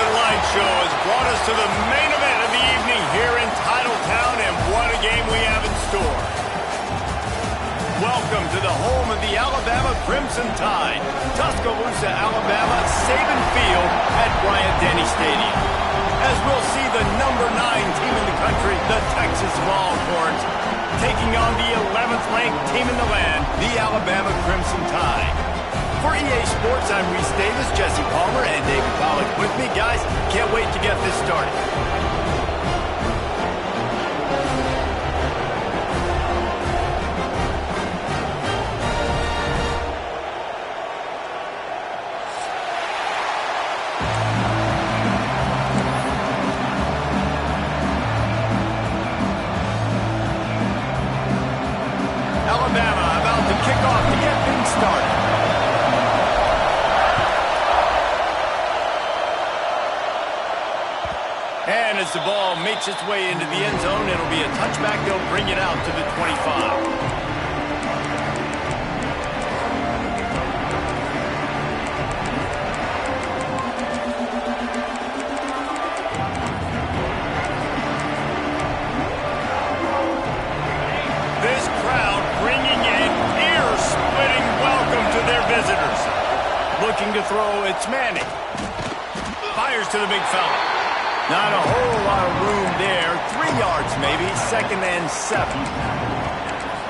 light show has brought us to the main event of the evening here in Titletown, and what a game we have in store. Welcome to the home of the Alabama Crimson Tide, Tuscaloosa, Alabama, Saban Field at Bryant-Denny Stadium. As we'll see the number 9 team in the country, the Texas Longhorns, taking on the 11th ranked team in the land, the Alabama Crimson Tide. For EA Sports, I'm Reese Davis, Jesse Palmer, and David Pollack with me. Guys, can't wait to get this started. Alabama about to kick off to get things started. And as the ball makes its way into the end zone, it'll be a touchback. They'll bring it out to the 25. This crowd bringing an ear-splitting welcome to their visitors. Looking to throw, it's Manning. Fires to the big fella. Not a whole lot of room there. 3 yards maybe, 2nd and 7.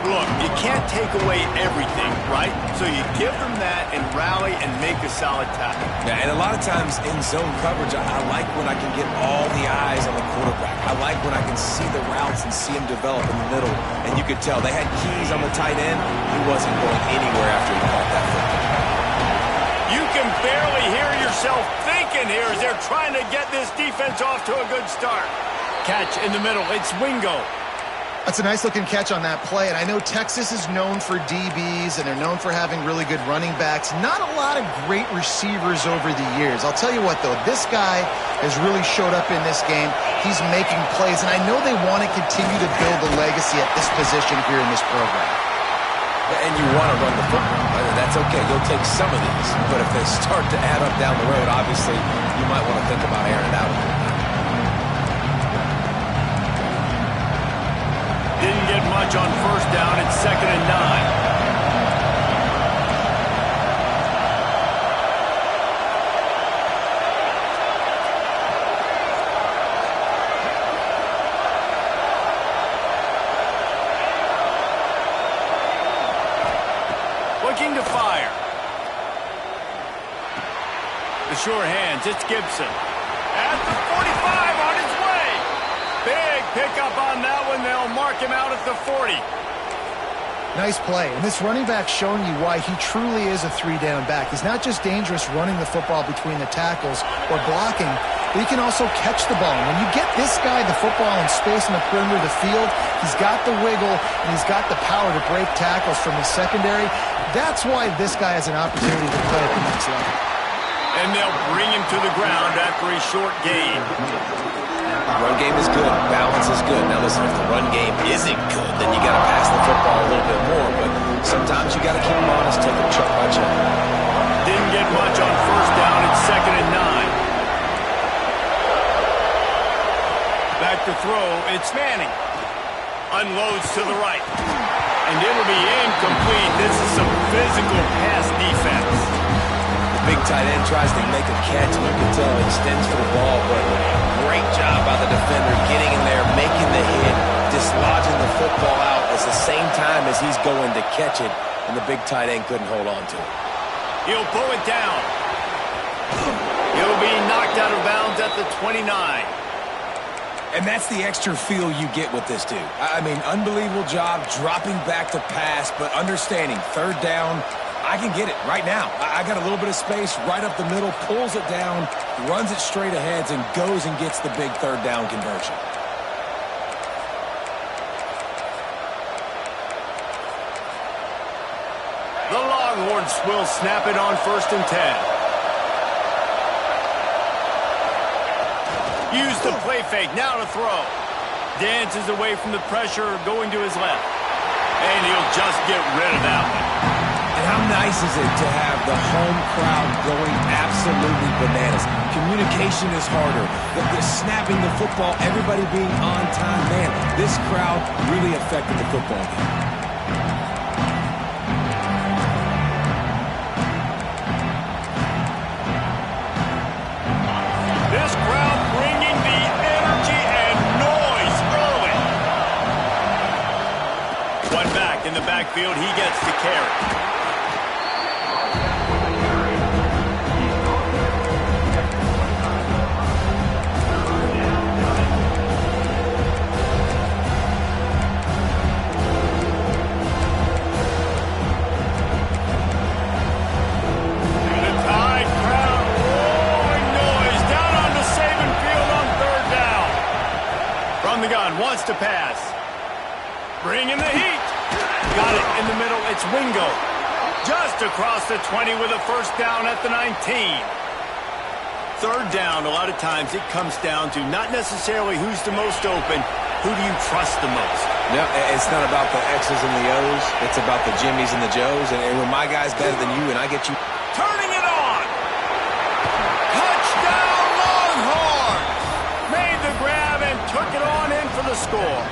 Look, you can't take away everything, right? So you give them that and rally and make a solid tackle. Yeah, and a lot of times in zone coverage, I like when I can get all the eyes on the quarterback. I like when I can see the routes and see him develop in the middle. And you could tell they had keys on the tight end. He wasn't going anywhere after he caught that football. You can barely hear yourself thinking here as they're trying to get this defense off to a good start. Catch in the middle. It's Wingo. That's a nice-looking catch on that play, and I know Texas is known for DBs, and they're known for having really good running backs. Not a lot of great receivers over the years. I'll tell you what, though, this guy has really showed up in this game. He's making plays, and I know they want to continue to build a legacy at this position here in this program. And you want to run the football. That's okay. You'll take some of these. But if they start to add up down the road, obviously, you might want to think about airing it out a little bit. Didn't get much on 1st down. It's 2nd and 9. Looking to fire. The sure hands, it's Gibson. At the 45 on his way. Big pickup on that one. They'll mark him out at the 40. Nice play. And this running back showing you why he truly is a 3-down back. He's not just dangerous running the football between the tackles or blocking, but he can also catch the ball. And when you get this guy the football in space in the perimeter of the field, he's got the wiggle and he's got the power to break tackles from the secondary. That's why this guy has an opportunity to play at the next level. And they'll bring him to the ground after a short gain. The run game is good. Balance is good. Now listen, if the run game isn't good, then you got to pass the football a little bit more. But sometimes you got to keep them honest, take them chuck by chuck. Didn't get much on 1st down. It's 2nd and 9. Back to throw. It's Manning. Unloads to the right. And it'll be incomplete. This is some physical pass defense. The big tight end tries to make a catch, and you can tell he extends for the ball, but great job by the defender getting in there, making the hit, dislodging the football out at the same time as he's going to catch it, and the big tight end couldn't hold on to it. He'll pull it down. He'll be knocked out of bounds at the 29. And that's the extra feel you get with this dude. I mean, unbelievable job dropping back to pass, but understanding 3rd down, I can get it right now. I got a little bit of space right up the middle, pulls it down, runs it straight ahead, and goes and gets the big 3rd down conversion. The Longhorns will snap it on 1st and 10. Use the play fake, now to throw. Dances away from the pressure, going to his left. And he'll just get rid of that one. And how nice is it to have the home crowd going absolutely bananas. Communication is harder. The snapping the football, everybody being on time. Man, this crowd really affected the football game. This crowd bringing the energy and noise early. One back in the backfield, he gets the carry. Wants to pass. Bringing the heat. Got it in the middle. It's Wingo. Just across the 20 with a first down at the 19. Third down, a lot of times it comes down to not necessarily who's the most open, who do you trust the most? No, it's not about the X's and the O's. It's about the Jimmies and the Joes. And when my guy's better than you and I get you... Turning it on. Touchdown Longhorns. Made the grab and took it on in for the score.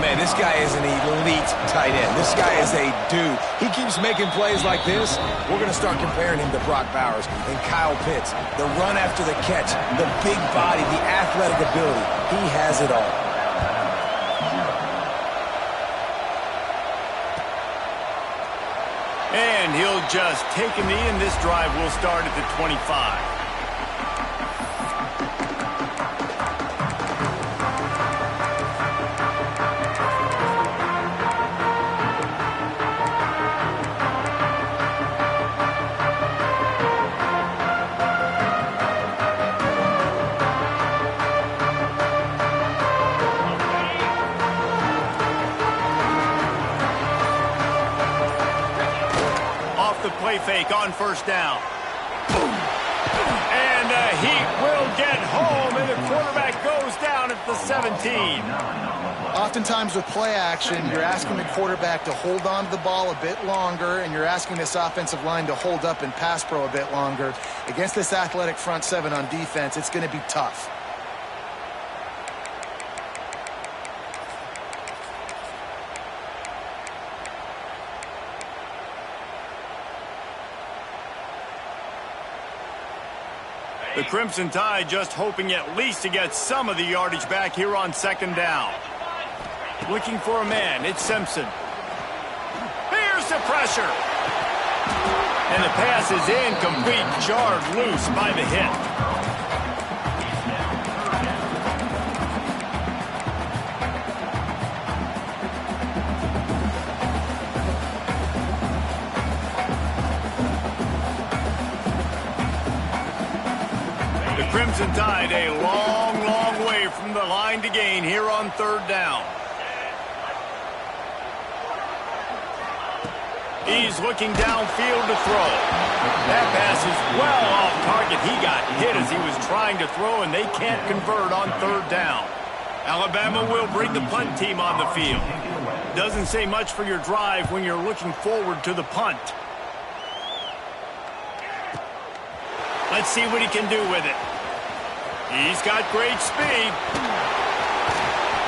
Man, this guy is an elite tight end. This guy is a dude. He keeps making plays like this. We're going to start comparing him to Brock Bowers and Kyle Pitts. The run after the catch, the big body, the athletic ability. He has it all. And he'll just take a knee, and this drive will start at the 25. The play fake on first down. And he will get home, and the quarterback goes down at the 17. Oftentimes with play action, you're asking the quarterback to hold on to the ball a bit longer, and you're asking this offensive line to hold up and pass pro a bit longer. Against this athletic front seven on defense, it's going to be tough. The Crimson Tide just hoping at least to get some of the yardage back here on second down. Looking for a man, it's Simpson. Here's the pressure. And the pass is incomplete, jarred loose by the hit. Crimson Tide a long, long way from the line to gain here on third down. He's looking downfield to throw. That pass is well off target. He got hit as he was trying to throw, and they can't convert on third down. Alabama will bring the punt team on the field. Doesn't say much for your drive when you're looking forward to the punt. Let's see what he can do with it. He's got great speed.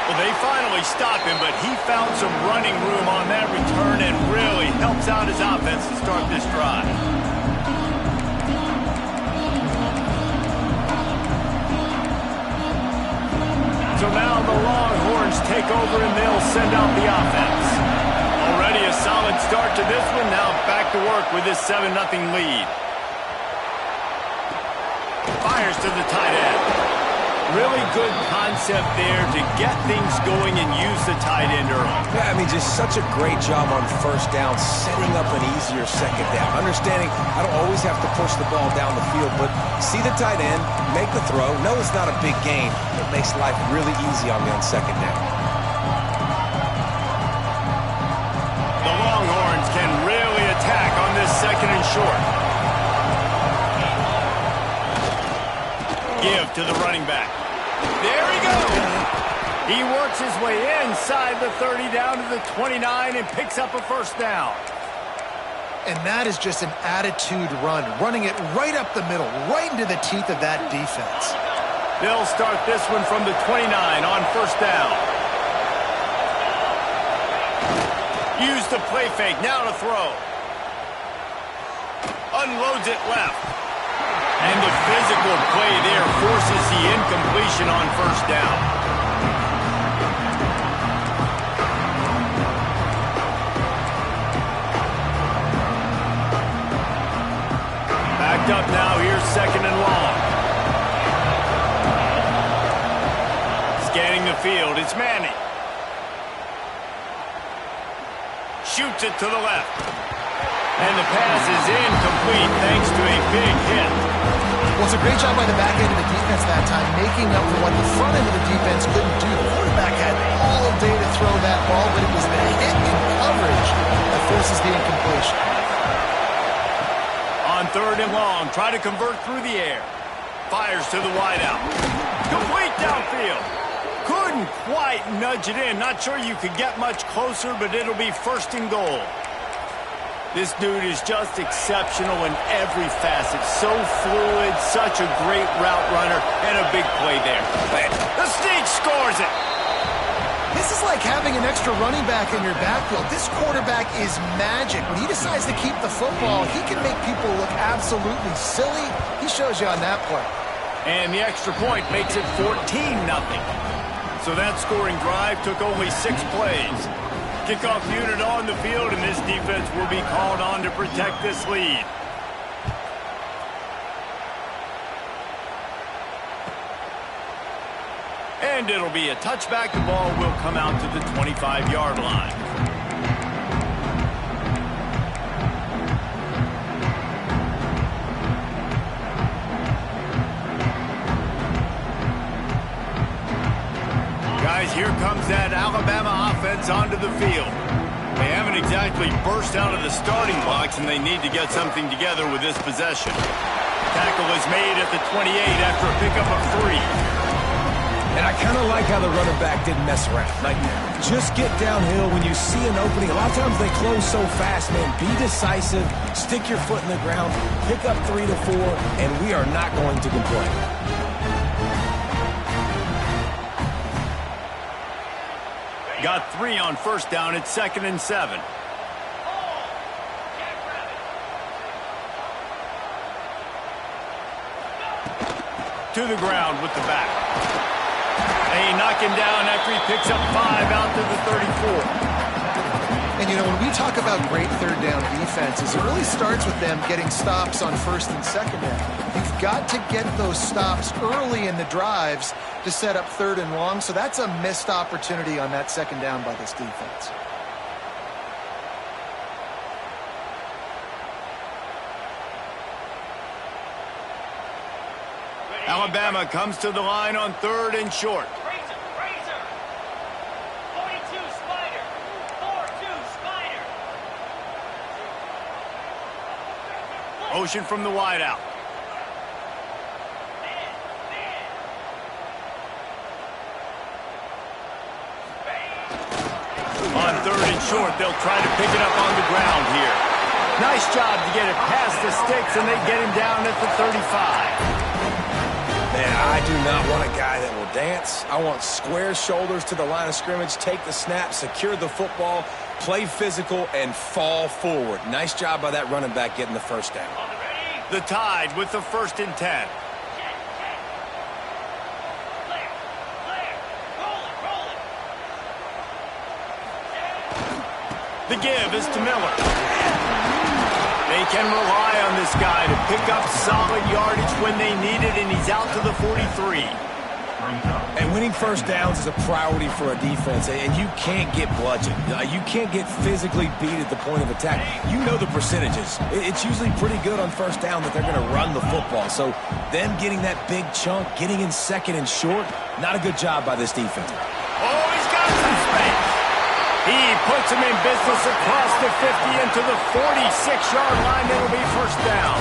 Well, they finally stop him, but he found some running room on that return and really helps out his offense to start this drive. So now the Longhorns take over and they'll send out the offense. Already a solid start to this one. Now back to work with this 7-0 lead. Fires to the tight end. Really good concept there to get things going and use the tight end early. Yeah, I mean, just such a great job on first down, setting up an easier second down. Understanding I don't always have to push the ball down the field, but see the tight end, make the throw. No, it's not a big gain, but it makes life really easy on me on second down. The Longhorns can really attack on this second and short. Give to the running back. There he goes. He works his way inside the 30 down to the 29 and picks up a first down. And that is just an attitude run, running it right up the middle, right into the teeth of that defense. They'll start this one from the 29 on first down. Use the play fake, now to throw. Unloads it left. And the physical play there forces the incompletion on first down. Backed up now, here's second and long. Scanning the field, it's Manning. Shoots it to the left. And the pass is incomplete thanks to a big hit. Well, it's a great job by the back end of the defense that time, making up for what the front end of the defense couldn't do. The quarterback had all day to throw that ball, but it was the hit in coverage that forces the incompletion. On third and long, try to convert through the air. Fires to the wideout. Complete downfield. Couldn't quite nudge it in. Not sure you could get much closer, but it'll be first and goal. This dude is just exceptional in every facet. So fluid, such a great route runner, and a big play there. The sneak scores it. This is like having an extra running back in your backfield. This quarterback is magic. When he decides to keep the football, he can make people look absolutely silly. He shows you on that play. And the extra point makes it 14-0. So that scoring drive took only 6 plays. Kickoff unit on the field, and this defense will be called on to protect this lead. And it'll be a touchback. The ball will come out to the 25-yard line. Guys, here comes that Alabama offense onto the field. They haven't exactly burst out of the starting blocks, and they need to get something together with this possession. Tackle is made at the 28 after a pickup of 3. And I kind of like how the running back didn't mess around. Like, just get downhill when you see an opening. A lot of times they close so fast, man. Be decisive, stick your foot in the ground, pick up 3 to 4, and we are not going to complain. Got 3 on first down. It's 2nd and 7. To the ground with the back. They knock him down after he picks up 5 out to the 34. And, you know, when we talk about great third down defenses, it really starts with them getting stops on first and second down. You've got to get those stops early in the drives to set up third and long, so that's a missed opportunity on that second down by this defense. Alabama comes to the line on third and short. Razor. 42 Spider. 4-2 Spider. Motion from the wideout. On third and short, they'll try to pick it up on the ground here. Nice job to get it past the sticks, and they get him down at the 35. Man, I do not want a guy that will dance. I want square shoulders to the line of scrimmage, take the snap, secure the football, play physical, and fall forward. Nice job by that running back getting the first down. The Tide with the 1st and 10. The give is to Miller. They can rely on this guy to pick up solid yardage when they need it, and he's out to the 43. And winning first downs is a priority for a defense, and you can't get bludgeoned. You can't get physically beat at the point of attack. You know the percentages. It's usually pretty good on first down that they're going to run the football. So them getting that big chunk, getting in second and short, not a good job by this defense. Oh, he's got some space. He puts him in business across the 50 into the 46-yard line. It'll be first down.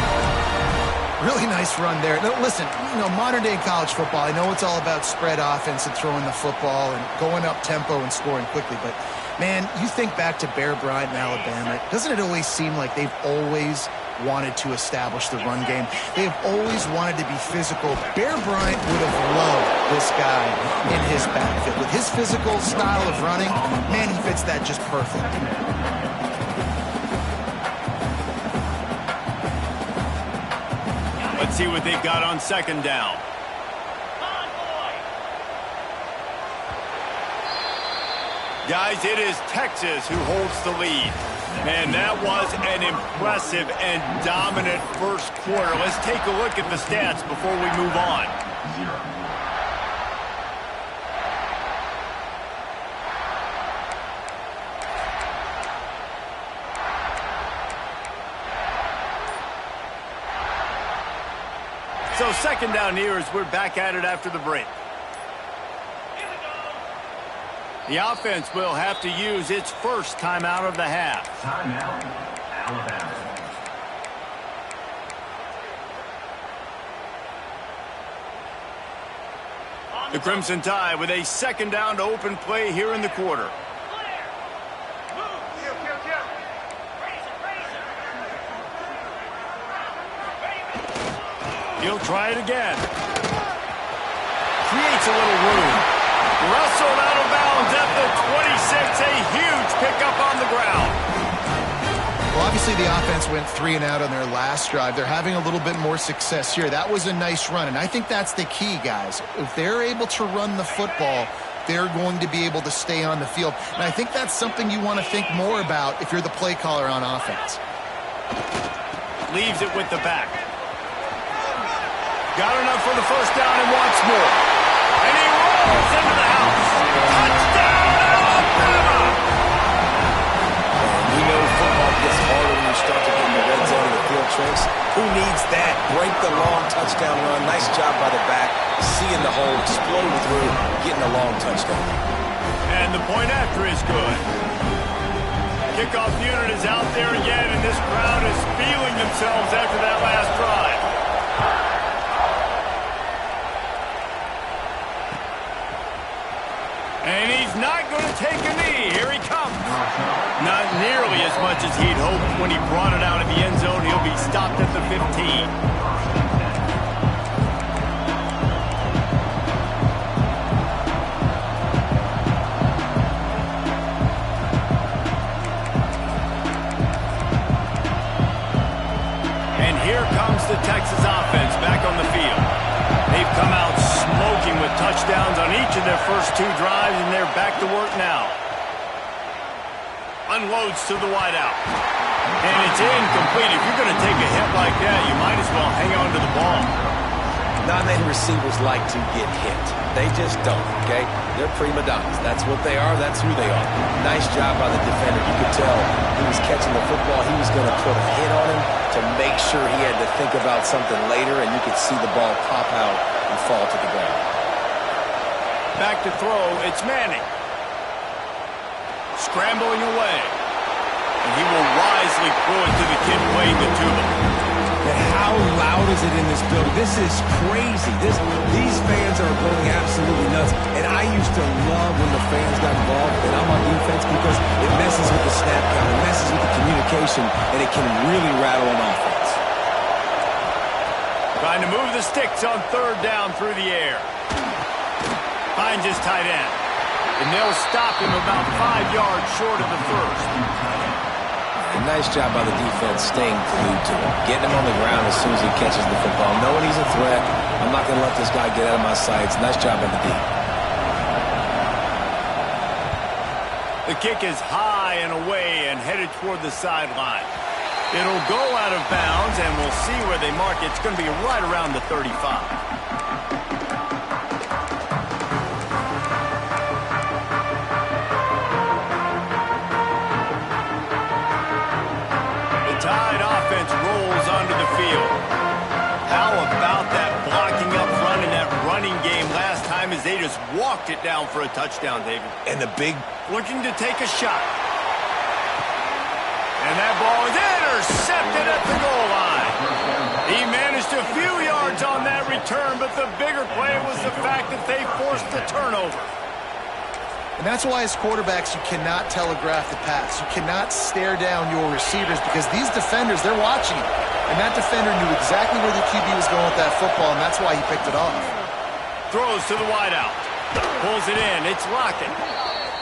Really nice run there. Now, listen, you know, modern-day college football, I know it's all about spread offense and throwing the football and going up tempo and scoring quickly, but Man, you think back to Bear Bryant in Alabama, doesn't it always seem like they've always wanted to establish the run game? They have always wanted to be physical. Bear Bryant would have loved this guy in his backfield. With his physical style of running, man, he fits that just perfect. Let's see what they've got on second down. Guys, it is Texas who holds the lead. Man, that was an impressive and dominant first quarter. Let's take a look at the stats before we move on. So second down here as we're back at it after the break. The offense will have to use its first timeout of the half. Timeout, Alabama. The Crimson Tide with a second down to open play here in the quarter. He'll try it again. Creates a little room. Wrestled out of bounds at the 26. A huge pickup on the ground. Well, obviously the offense went 3 and out on their last drive. They're having a little bit more success here. That was a nice run, and I think that's the key, guys. If they're able to run the football, they're going to be able to stay on the field. And I think that's something you want to think more about if you're the play caller on offense. Leaves it with the back. Got enough for the first down and wants more. And he rolls into the house. Touchdown, Alabama! We know football gets harder when you start to get in the red zone of the field tricks. Who needs that? Break the long touchdown run. Nice job by the back. Seeing the hole, explode through, getting a long touchdown. And the point after is good. Kickoff unit is out there again, and this crowd is feeling themselves after that last drive. And he's not going to take a knee. Here he comes. Not nearly as much as he'd hoped when he brought it out of the end zone. He'll be stopped at the 15. And here comes the Texas offense back on the field. They've come out smoking with touchdowns on each of their first 2 drives, and they're back to work now. Unloads to the wideout. And it's incomplete. If you're going to take a hit like that, you might as well hang on to the ball. Non-native receivers like to get hit. They just don't, okay? They're prima donnas. That's what they are. That's who they are. Nice job by the defender. You could tell he was catching the football. He was going to put a hit on him to make sure he had to think about something later, and you could see the ball pop out and fall to the ground. Back to throw. It's Manning. Scrambling away. And he will wisely throw it to the kid playing the tuba. And how loud is it in this building? This is crazy. These fans are going absolutely nuts. And I used to love when the fans got involved, and I'm on defense, because it messes with the snap count, it messes with the communication, and it can really rattle an offense. Trying to move the sticks on third down through the air. Finds his tight end. And they'll stop him about 5 yards short of the first. Nice job by the defense staying glued to him. Getting him on the ground as soon as he catches the football. Knowing he's a threat. I'm not going to let this guy get out of my sights. Nice job by the D. The kick is high and away and headed toward the sideline. It'll go out of bounds, and we'll see where they mark it. It's going to be right around the 35. Tide offense rolls onto the field. How about that blocking up front in that running game last time as they just walked it down for a touchdown, David? And the big... Looking to take a shot. And that ball is intercepted at the goal line. He managed a few yards on that return, but the bigger play was the fact that they forced the turnover. And that's why as quarterbacks, you cannot telegraph the pass. You cannot stare down your receivers because these defenders, they're watching it. And that defender knew exactly where the QB was going with that football, and that's why he picked it off. Throws to the wideout. Pulls it in. It's Lockett.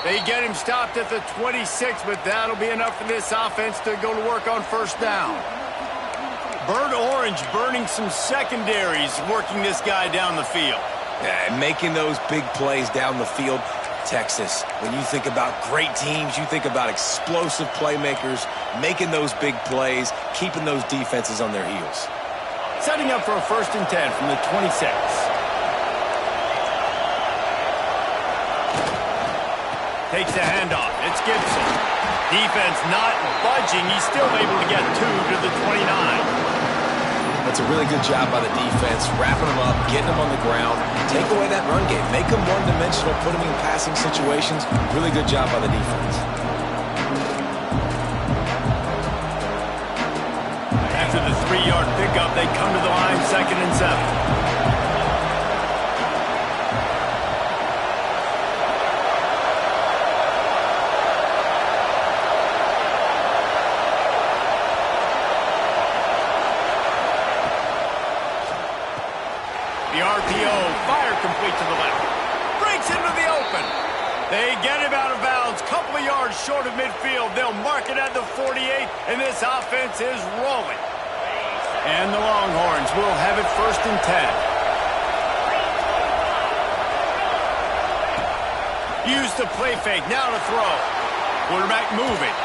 They get him stopped at the 26, but that'll be enough for this offense to go to work on first down. Bird Orange burning some secondaries, working this guy down the field. Yeah, and making those big plays down the field. Texas, when you think about great teams, you think about explosive playmakers, making those big plays, keeping those defenses on their heels. Setting up for a 1st and 10 from the 26. Takes the handoff. It's Gibson. Defense not budging. He's still able to get 2 to the 29. That's a really good job by the defense, wrapping them up, getting them on the ground, take away that run game, make them one-dimensional, put them in passing situations. Really good job by the defense. After the 3-yard pickup, they come to the line 2nd and 7. RPO, fire complete to the left. Breaks into the open. They get him out of bounds. Couple of yards short of midfield. They'll mark it at the 48, and this offense is rolling. And the Longhorns will have it 1st and 10. Use the play fake. Now to throw. Quarterback moving.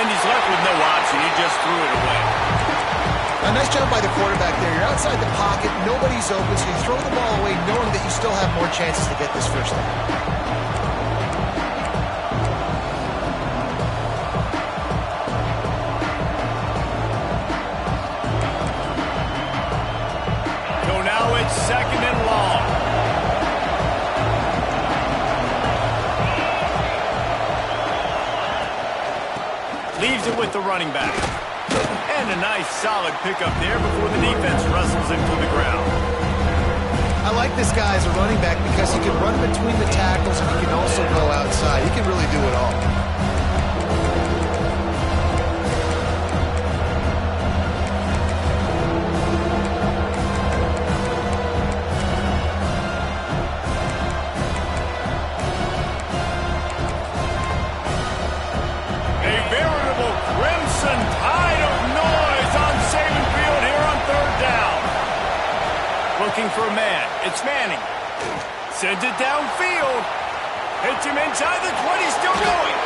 And he's left with no option. He just threw it away. A nice job by the quarterback there. You're outside the pocket, nobody's open, so you throw the ball away knowing that you still have more chances to get this first down. So now it's 2nd and long. Leaves it with the running back. And a nice solid pickup there before the defense wrestles him to the ground. I like this guy as a running back because he can run between the tackles and he can also go outside. He can really do it all. A veritable crimson tide of noise on Saban Field here on 3rd down. Looking for a man. It's Manning. Sends it downfield. Hits him inside the 20, still going.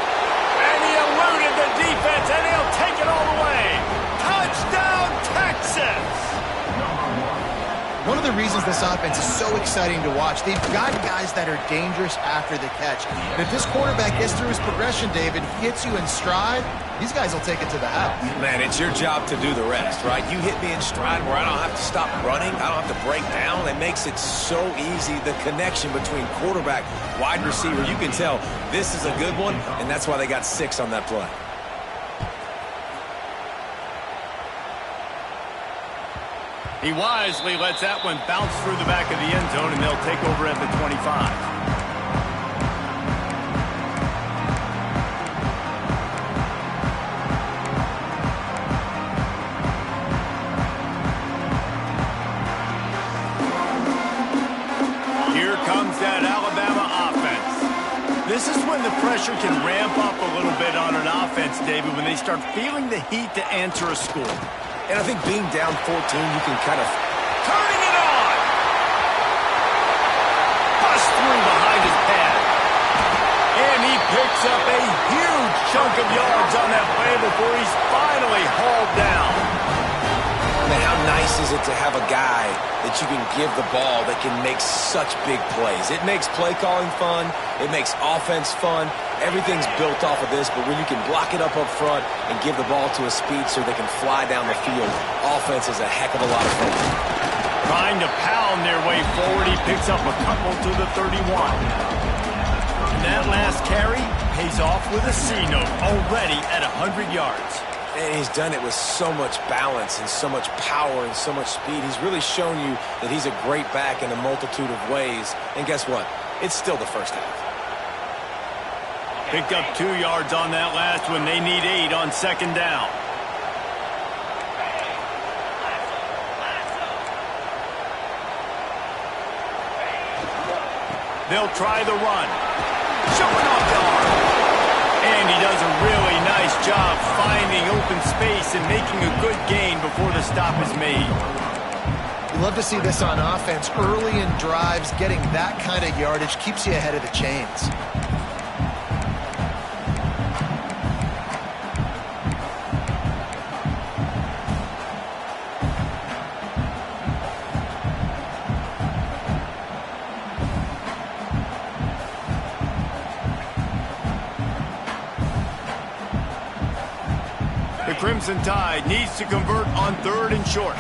And he eluded the defense, and he'll take it all the way. Touchdown, Texas! One of the reasons this offense is so exciting to watch, they've got guys that are dangerous after the catch. And if this quarterback gets through his progression, David, hits you in stride, these guys will take it to the house. Man, it's your job to do the rest, right? You hit me in stride where I don't have to stop running. I don't have to break down. It makes it so easy. The connection between quarterback, wide receiver, you can tell this is a good one, and that's why they got 6 on that play. He wisely lets that one bounce through the back of the end zone, and they'll take over at the 25. Here comes that Alabama offense. This is when the pressure can ramp up a little bit on an offense, David, when they start feeling the heat to answer a score. And I think being down 14, you can kind of... Turning it on! Bust through behind his pad. And he picks up a huge chunk of yards on that play before he's finally hauled down. Man, how nice is it to have a guy that you can give the ball that can make such big plays? It makes play calling fun. It makes offense fun. Everything's built off of this, but when you can block it up front and give the ball to a speedster that can fly down the field, offense is a heck of a lot of fun. Trying to pound their way forward, he picks up a couple to the 31. And that last carry pays off with a C note, already at 100 yards. And he's done it with so much balance and so much power and so much speed. He's really shown you that he's a great back in a multitude of ways. And guess what? It's still the first half. Picked up 2 yards on that last one. They need 8 on second down. They'll try the run. Showing off the arm. And he does a really nice job finding open space and making a good gain before the stop is made. You love to see this on offense. Early in drives, getting that kind of yardage keeps you ahead of the chains. The Crimson Tide needs to convert on 3rd and short.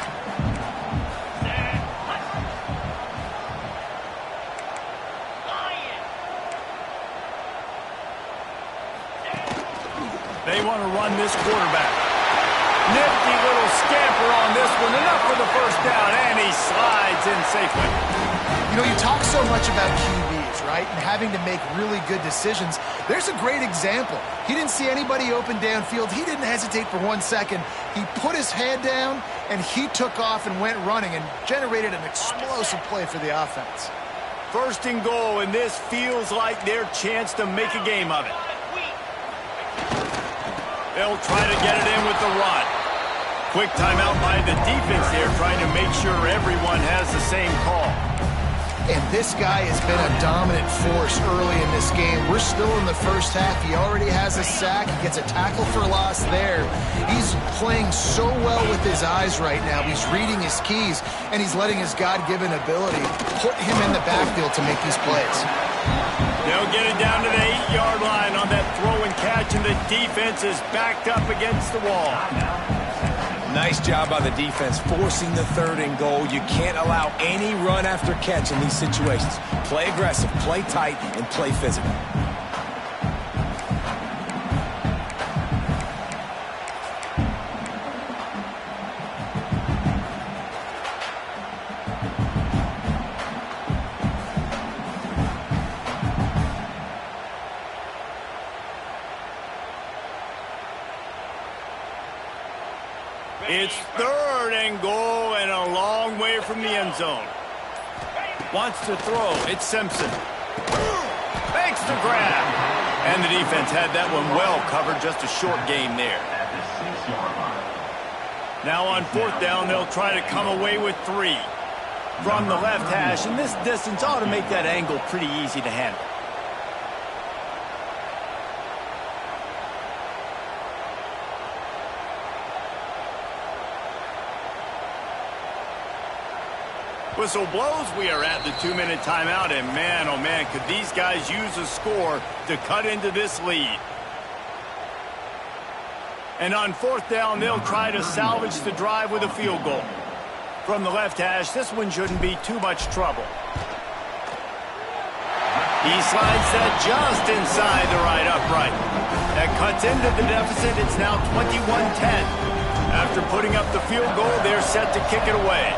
They want to run this quarterback. Nifty little scamper on this one. Enough for the first down, and he slides in safely. You know, you talk so much about QBs, right, and having to make really good decisions. There's a great example. He didn't see anybody open downfield. He didn't hesitate for 1 second. He put his head down, and he took off and went running and generated an explosive play for the offense. 1st and goal, and this feels like their chance to make a game of it. They'll try to get it in with the run. Quick timeout by the defense there, trying to make sure everyone has the same call. And this guy has been a dominant force early in this game. We're still in the first half. He already has a sack. He gets a tackle for loss there. He's playing so well with his eyes right now. He's reading his keys, and he's letting his God-given ability put him in the backfield to make these plays. They'll get it down to the 8-yard line on that throw and catch, and the defense is backed up against the wall. Nice job by the defense forcing the 3rd and goal. You can't allow any run after catch in these situations. Play aggressive, play tight, and play physical. It's 3rd and goal and a long way from the end zone. Wants to throw. It's Simpson. Makes the grab. And the defense had that one well covered. Just a short gain there. Now on 4th down, they'll try to come away with 3. From the left hash, and this distance ought to make that angle pretty easy to handle. Whistle blows. We are at the 2-minute timeout, and man, oh man, could these guys use a score to cut into this lead. And on 4th down, they'll try to salvage the drive with a field goal. From the left hash, this one shouldn't be too much trouble. He slides that just inside the right upright. That cuts into the deficit. It's now 21-10. After putting up the field goal, they're set to kick it away.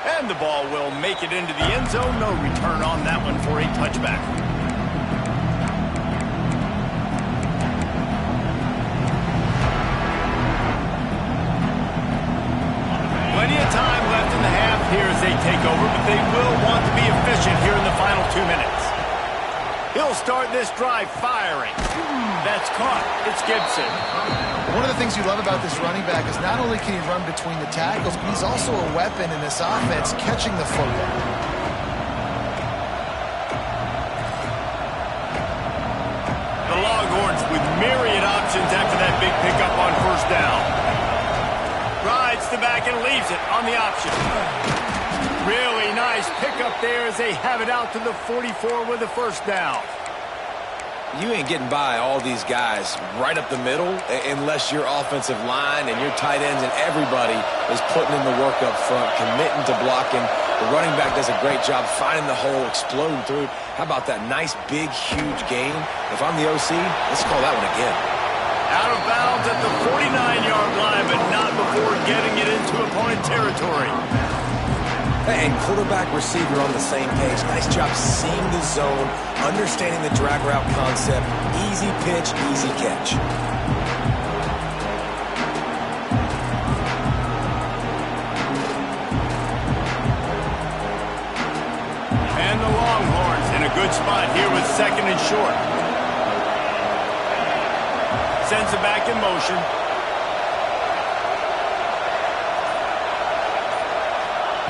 And the ball will make it into the end zone. No return on that one for a touchback. Plenty of time left in the half here as they take over, but they will want to be efficient here in the final 2 minutes. He'll start this drive firing. That's caught. It's Gibson. One of the things you love about this running back is not only can he run between the tackles, but he's also a weapon in this offense catching the football. The Longhorns with myriad options after that big pickup on 1st down. Rides the back and leaves it on the option. Really nice pickup there as they have it out to the 44 with the 1st down. You ain't getting by all these guys right up the middle unless your offensive line and your tight ends and everybody is putting in the work up front, committing to blocking. The running back does a great job finding the hole, exploding through it. How about that nice, big, huge gain? If I'm the OC, let's call that one again. Out of bounds at the 49-yard line, but not before getting it into opponent territory. And quarterback, receiver on the same page. Nice job seeing the zone, understanding the drag route concept. Easy pitch, easy catch. And the Longhorns in a good spot here with second and short. Sends it back in motion.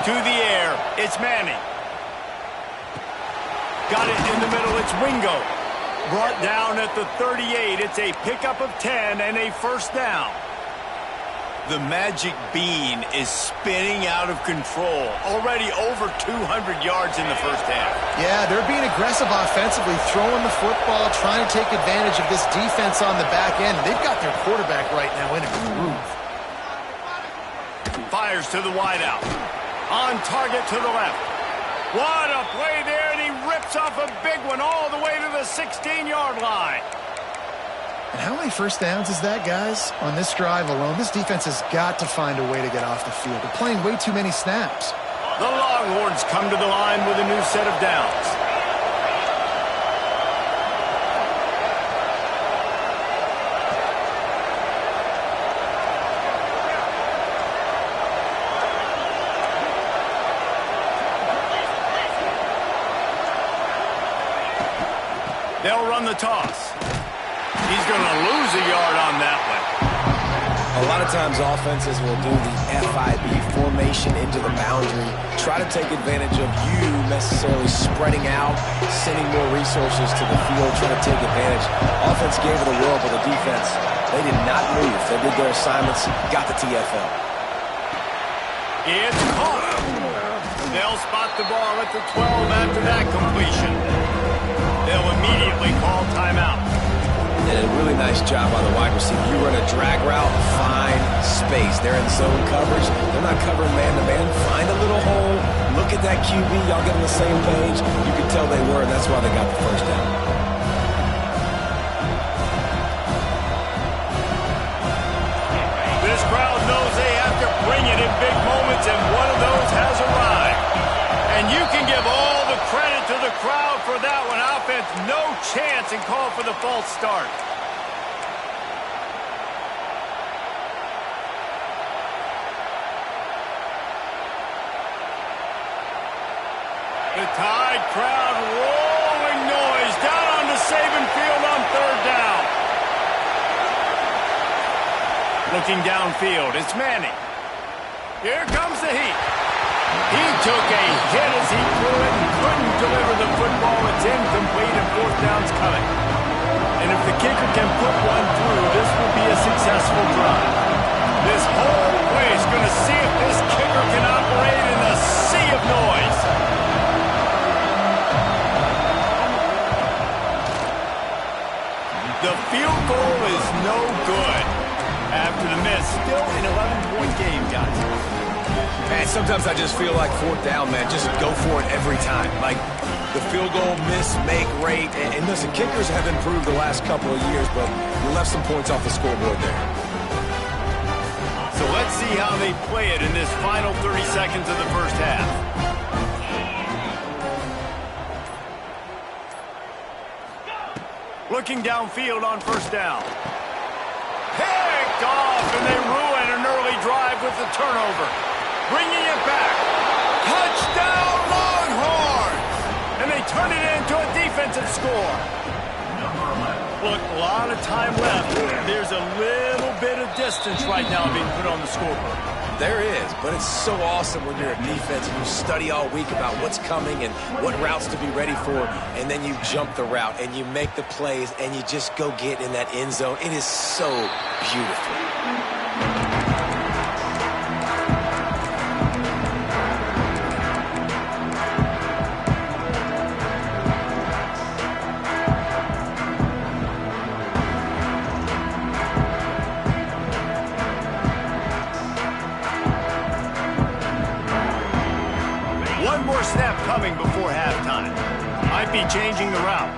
To the air, it's Manning. Got it in the middle, it's Wingo. Brought down at the 38, it's a pickup of 10 and a first down. The magic bean is spinning out of control. Already over 200 yards in the first half. Yeah, they're being aggressive offensively, throwing the football, trying to take advantage of this defense on the back end. They've got their quarterback right now in a groove. Fires to the wideout. On target to the left. What a play there, and he rips off a big one all the way to the 16-yard line. And how many first downs is that, guys? On this drive alone, this defense has got to find a way to get off the field. They're playing way too many snaps. The Longhorns come to the line with a new set of downs. They'll run the toss. He's going to lose a yard on that one. A lot of times offenses will do the FIB formation into the boundary, try to take advantage of you necessarily spreading out, sending more resources to the field, trying to take advantage. Offense gave it a whirl, but the defense, they did not move. They did their assignments, got the TFL. It's caught. They'll spot the ball at the 12 after that completion. They'll immediately call timeout. And a really nice job by the wide receiver. You run a drag route, find space. They're in zone coverage. They're not covering man-to-man. Find a little hole. Look at that QB. Y'all get on the same page. You can tell they were, and that's why they got the first down. This crowd knows they have to bring it in big moments, and one of those has arrived. And you can give all the credit to the crowd for that one. Offense, no chance, and call for the false start. The Tide crowd rolling noise down onto Saban Field on third down. Looking downfield, it's Manning. Here comes the heat. He took a hit as he threw it and couldn't deliver the football. It's incomplete and fourth down's coming. And if the kicker can put one through, this will be a successful drive. This whole place is going to see if this kicker can operate in a sea of noise. The field goal is no good. After the miss, still an 11-point game, guys. Man, sometimes I just feel like fourth down, man. Just go for it every time. Like the field goal, miss, make, rate. And listen, kickers have improved the last couple of years, but you left some points off the scoreboard there. So let's see how they play it in this final 30 seconds of the first half. Looking downfield on first down. Picked off, and they ruin an early drive with the turnover. Bringing it back. Touchdown, Longhorns! And they turn it into a defensive score. Look, a lot of time left. There's a little bit of distance right now being put on the scoreboard. There is, but it's so awesome when you're a defense and you study all week about what's coming and what routes to be ready for, and then you jump the route and you make the plays and you just go get in that end zone. It is so beautiful. One more snap coming before halftime. Might be changing the route.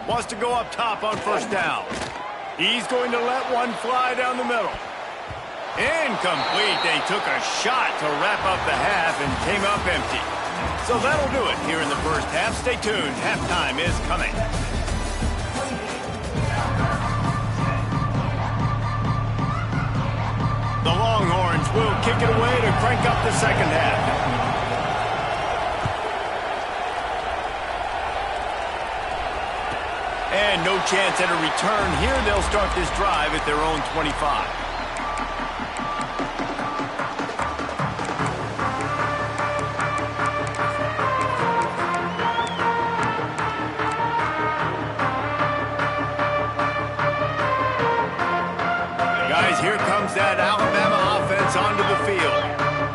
Wants to go up top on first down. He's going to let one fly down the middle. Incomplete. They took a shot to wrap up the half and came up empty. So that'll do it here in the first half. Stay tuned. Halftime is coming. The Longhorns will kick it away to crank up the second half. And no chance at a return here. They'll start this drive at their own 25. Here comes that Alabama offense onto the field.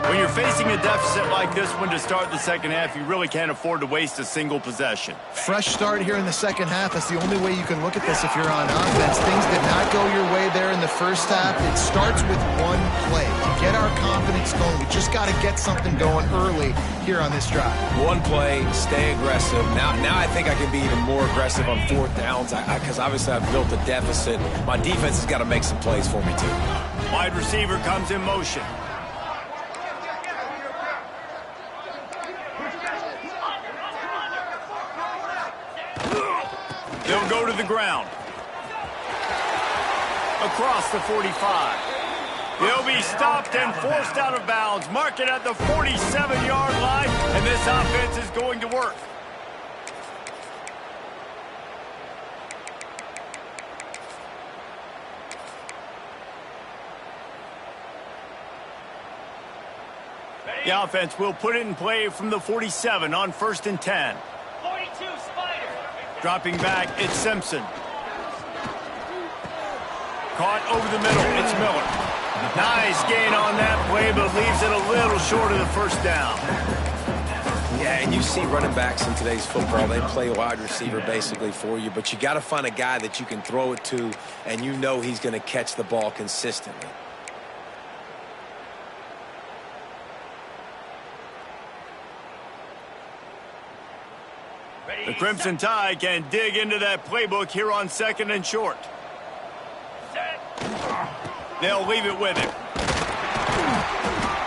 When you're facing a deficit like this one to start the second half, you really can't afford to waste a single possession. Fresh start here in the second half. That's the only way you can look at this if you're on offense. Things did not go your way there in the first half. It starts with one play. To get our confidence going, we just got to get something going early here on this drive. One play, stay aggressive. Now I think I can be even more aggressive on fourth downs because obviously I've built a deficit. My defense has got to make some plays for me too. Wide receiver comes in motion. They'll go to the ground. Across the 45. They'll be stopped and forced out of bounds. Mark it at the 47-yard line, and this offense is going to work. The offense will put it in play from the 47 on 1st and 10. 42, Spider. Dropping back, it's Simpson. Caught over the middle, it's Miller. Nice gain on that play, but leaves it a little short of the first down. Yeah, and you see running backs in today's football, they play wide receiver basically for you, but you got to find a guy that you can throw it to, and you know he's going to catch the ball consistently. The Crimson Tide can dig into that playbook here on 2nd and short. They'll leave it with him.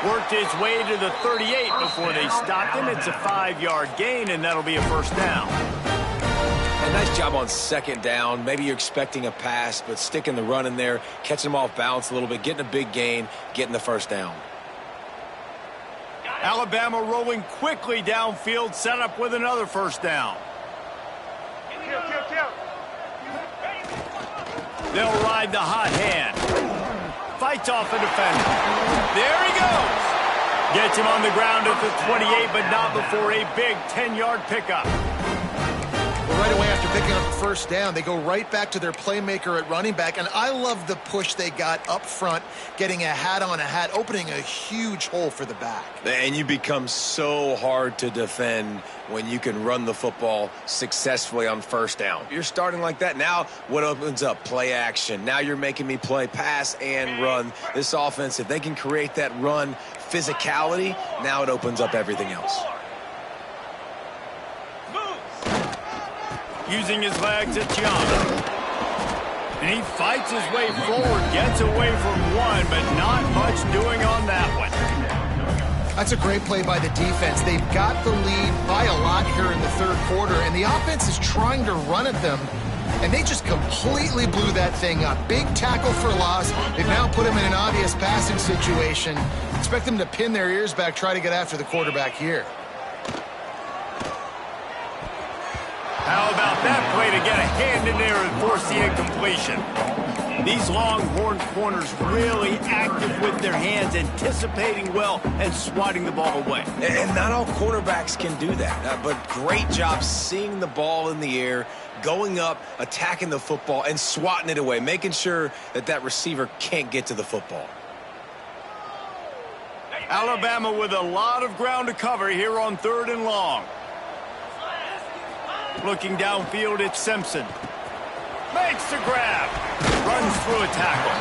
Worked his way to the 38 before they stopped him. It's a 5-yard gain, and that'll be a first down. A nice job on 2nd down. Maybe you're expecting a pass, but sticking the run in there, catching them off balance a little bit, getting a big gain, getting the first down. Alabama rolling quickly downfield, set up with another first down. They'll ride the hot hand. Fights off a defender. There he goes. Gets him on the ground at the 28, but not before a big 10-yard pickup. Well, right away after picking up the first down, they go right back to their playmaker at running back, and I love the push they got up front, getting a hat on a hat, opening a huge hole for the back. And you become so hard to defend when you can run the football successfully on first down. You're starting like that. Now what opens up? Play action. Now you're making me play pass and run. This offense, if they can create that run physicality, now it opens up everything else. Using his legs at Gianna. And he fights his way forward, gets away from one, but not much doing on that one. That's a great play by the defense. They've got the lead by a lot here in the third quarter, and the offense is trying to run at them, and they just completely blew that thing up. Big tackle for loss. They've now put him in an obvious passing situation. Expect them to pin their ears back, try to get after the quarterback here. How about that play to get a hand in there and force the incompletion? These Longhorn corners really active with their hands, anticipating well and swatting the ball away. And not all quarterbacks can do that, but great job seeing the ball in the air, going up, attacking the football, and swatting it away, making sure that that receiver can't get to the football. Alabama with a lot of ground to cover here on 3rd and long. Looking downfield, it's Simpson. Makes the grab. Runs through a tackle.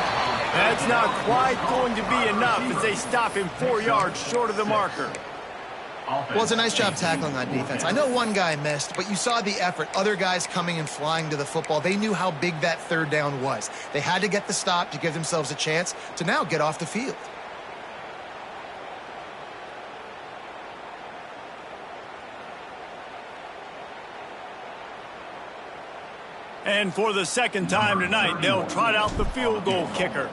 That's not quite going to be enough as they stop him 4 yards short of the marker. Well, it's a nice job tackling on defense. I know one guy missed, but you saw the effort. Other guys coming and flying to the football. They knew how big that third down was. They had to get the stop to give themselves a chance to now get off the field. And for the second time tonight, they'll trot out the field goal kicker.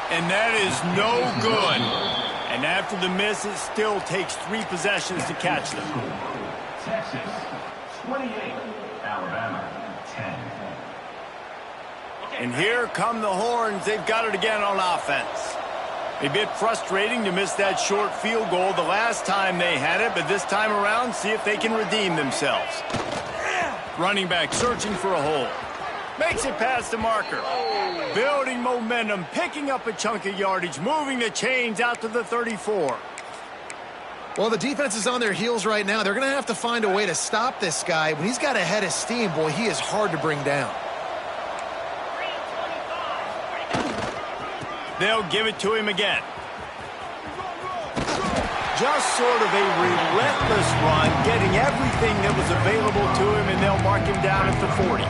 And that is no good. And after the miss, it still takes 3 possessions to catch them. Texas, 28. Alabama, 10. And here come the horns. They've got it again on offense. A bit frustrating to miss that short field goal the last time they had it, but this time around, see if they can redeem themselves. Running back searching for a hole. Makes it past the marker. Building momentum, picking up a chunk of yardage, moving the chains out to the 34. Well, the defense is on their heels right now. They're going to have to find a way to stop this guy. When he's got a head of steam, boy, he is hard to bring down. They'll give it to him again. Just sort of a relentless run, getting everything that was available to him, and they'll mark him down at the 40.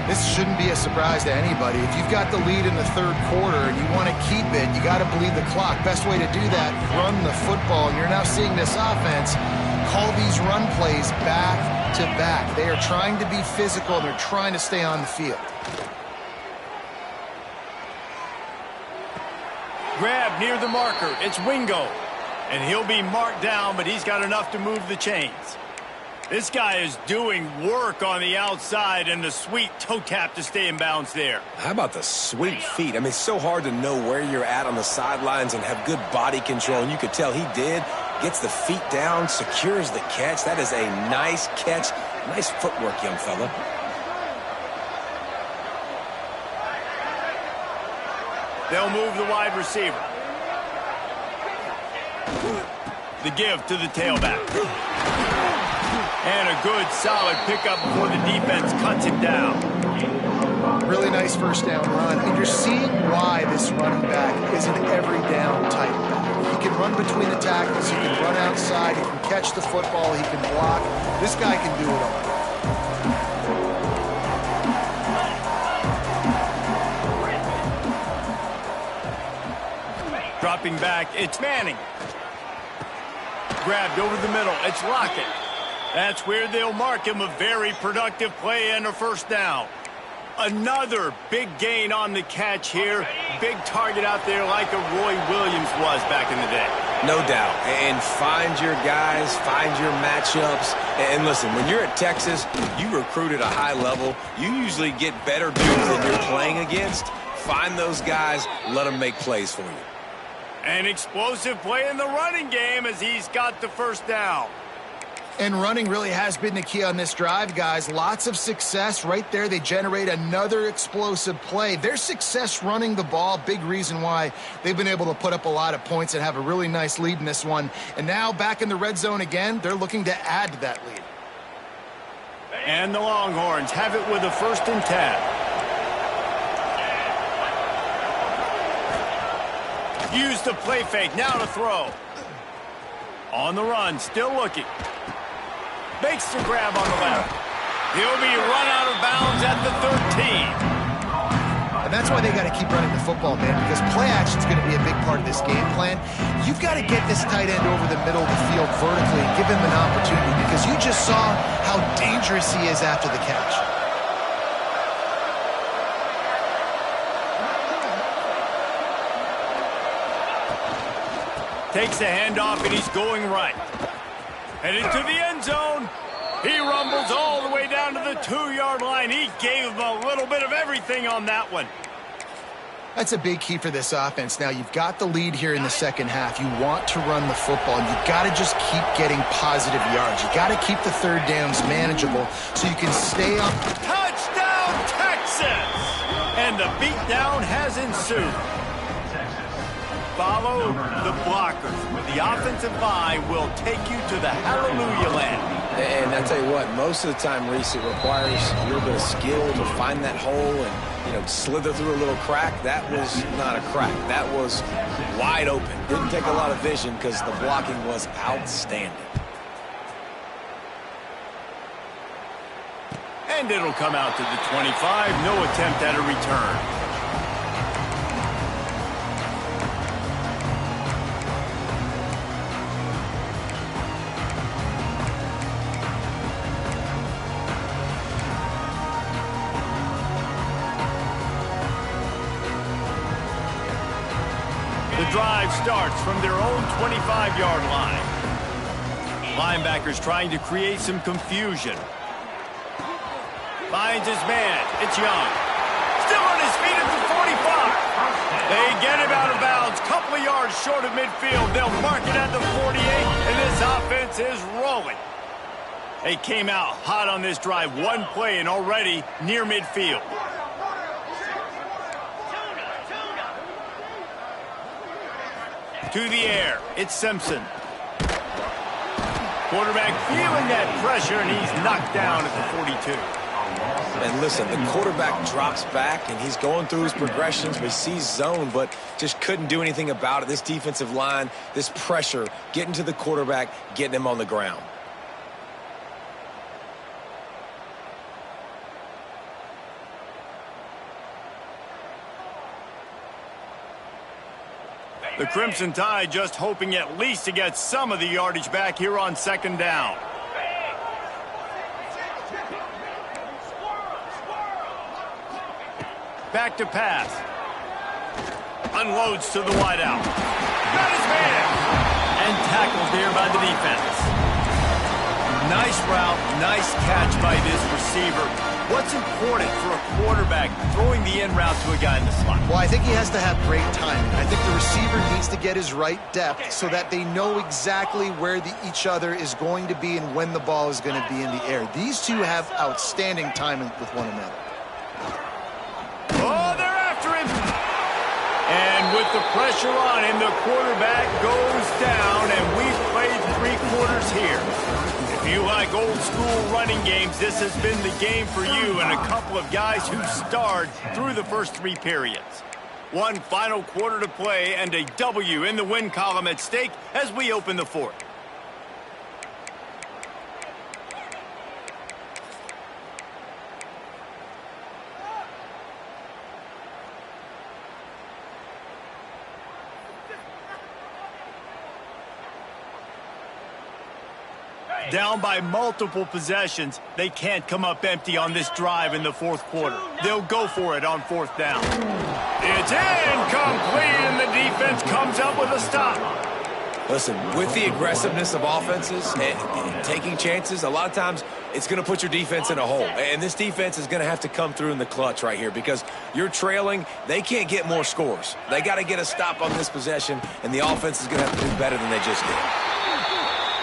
This shouldn't be a surprise to anybody. If you've got the lead in the third quarter and you want to keep it, you got to bleed the clock. Best way to do that, run the football. And you're now seeing this offense call these run plays back to back. They are trying to be physical, and they're trying to stay on the field. Grab near the marker. It's Wingo. And he'll be marked down, but he's got enough to move the chains. This guy is doing work on the outside, and the sweet toe tap to stay in bounds there. How about the sweet feet? I mean, it's so hard to know where you're at on the sidelines and have good body control, and you could tell he did. Gets the feet down, secures the catch. That is a nice catch. Nice footwork, young fella. They'll move the wide receiver. The give to the tailback. And a good, solid pickup before the defense cuts him down. Really nice first down run. And you're seeing why this running back is an every down type back. He can run between the tackles. He can run outside. He can catch the football. He can block. This guy can do it all. Dropping back, it's Manning. Grabbed over the middle, it's Lockett. That's where they'll mark him. A very productive play and a first down. Another big gain on the catch here. Big target out there like a Roy Williams was back in the day. No doubt. And find your guys, find your matchups. And listen, when you're at Texas, you recruit at a high level. You usually get better dudes than you're playing against. Find those guys, let them make plays for you. An explosive play in the running game as he's got the first down. And running really has been the key on this drive, guys. Lots of success right there. They generate another explosive play. Their success running the ball, big reason why they've been able to put up a lot of points and have a really nice lead in this one. And now back in the red zone again, they're looking to add to that lead. And the Longhorns have it with a 1st and 10. Use the play fake, now to throw. On the run, still looking. Makes the grab on the left. He'll be run out of bounds at the 13. And that's why they got to keep running the football, man, because play action is going to be a big part of this game plan. You've got to get this tight end over the middle of the field vertically and give him an opportunity, because you just saw how dangerous he is after the catch. Takes the handoff, and he's going right. Headed to the end zone. He rumbles all the way down to the 2-yard line. He gave him a little bit of everything on that one. That's a big key for this offense. Now, you've got the lead here in the second half. You want to run the football. You've got to just keep getting positive yards. You got to keep the third downs manageable so you can stay up. Touchdown, Texas! And the beatdown has ensued. Follow the blockers. The offensive line will take you to the hallelujah land. And I tell you what, most of the time, Reese, it requires a little bit of skill to find that hole and, slither through a little crack. That was not a crack. That was wide open. Didn't take a lot of vision because the blocking was outstanding. And it'll come out to the 25. No attempt at a return. The drive starts from their own 25-yard line. Linebackers trying to create some confusion. Finds his man. It's Young. Still on his feet at the 45. They get him out of bounds. Couple of yards short of midfield. They'll mark it at the 48, and this offense is rolling. They came out hot on this drive. One play and already near midfield. To the air. It's Simpson. Quarterback feeling that pressure, and he's knocked down at the 42. And listen, the quarterback drops back, and he's going through his progressions. We see zone, but just couldn't do anything about it. This defensive line, this pressure, getting to the quarterback, getting him on the ground. The Crimson Tide just hoping at least to get some of the yardage back here on second down. Back to pass. Unloads to the wideout. Got his man. And tackled there by the defense. Nice route, nice catch by this receiver. What's important for a quarterback throwing the in route to a guy in the slot? Well, I think he has to have great timing. I think the receiver needs to get his right depth so that they know exactly where each other is going to be and when the ball is going to be in the air. These two have outstanding timing with one another. Oh, they're after him. And with the pressure on him, the quarterback goes down, and we've played 3 quarters here. If you like old school running games, this has been the game for you and a couple of guys who starred through the first 3 periods. One final quarter to play and a W in the win column at stake as we open the 4th. Down by multiple possessions, they can't come up empty on this drive in the 4th quarter. They'll go for it on 4th down. It's incomplete, and the defense comes up with a stop. Listen, with the aggressiveness of offenses and taking chances, a lot of times it's going to put your defense in a hole. And this defense is going to have to come through in the clutch right here because you're trailing. They can't get more scores. They got to get a stop on this possession, and the offense is going to have to do better than they just did.